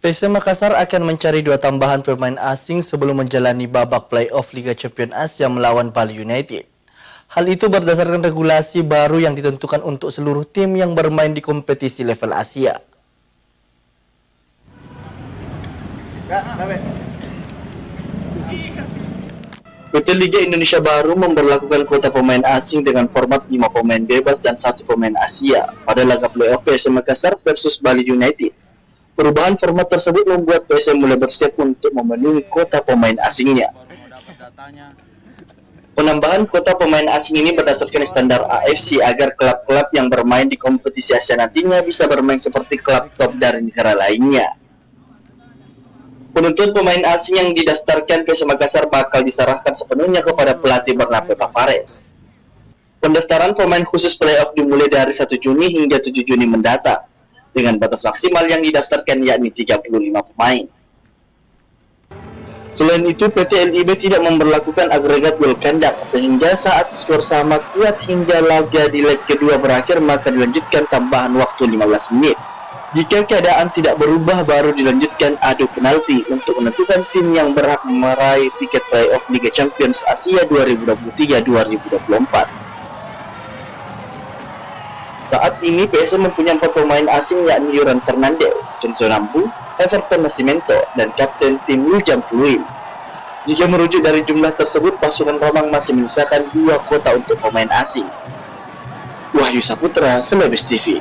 PSM Makassar akan mencari 2 tambahan pemain asing sebelum menjalani babak play-off Liga Champions Asia melawan Bali United. Hal itu berdasarkan regulasi baru yang ditentukan untuk seluruh tim yang bermain di kompetisi level Asia. PT Liga Indonesia baru memberlakukan kuota pemain asing dengan format 5 pemain bebas dan 1 pemain Asia pada laga play-off PSM Makassar versus Bali United. Perubahan format tersebut membuat PSM mulai bersiap untuk memenuhi kuota pemain asingnya. Penambahan kuota pemain asing ini berdasarkan standar AFC agar klub-klub yang bermain di kompetisi Asia nantinya bisa bermain seperti klub top dari negara lainnya. Penuntut pemain asing yang didaftarkan PSM Makassar bakal diserahkan sepenuhnya kepada pelatih Bernardo Tavares. Pendaftaran pemain khusus playoff dimulai dari 1 Juni hingga 7 Juni mendatang, dengan batas maksimal yang didaftarkan yakni 35 pemain. Selain itu, PT LIB tidak memberlakukan agregat gol kandang, sehingga saat skor sama kuat hingga laga di leg kedua berakhir maka dilanjutkan tambahan waktu 15 menit. Jika keadaan tidak berubah baru dilanjutkan adu penalti untuk menentukan tim yang berhak meraih tiket playoff Liga Champions Asia 2023-2024. Saat ini PSM mempunyai 4 pemain asing yakni Yuran Fernandes, Kenzo Nambu, Everton Nascimento, dan kapten tim Wijam Pluim. Jika merujuk dari jumlah tersebut, pasukan Romang masih menyisakan 2 kota untuk pemain asing. Wahyu Saputra, Celebes TV.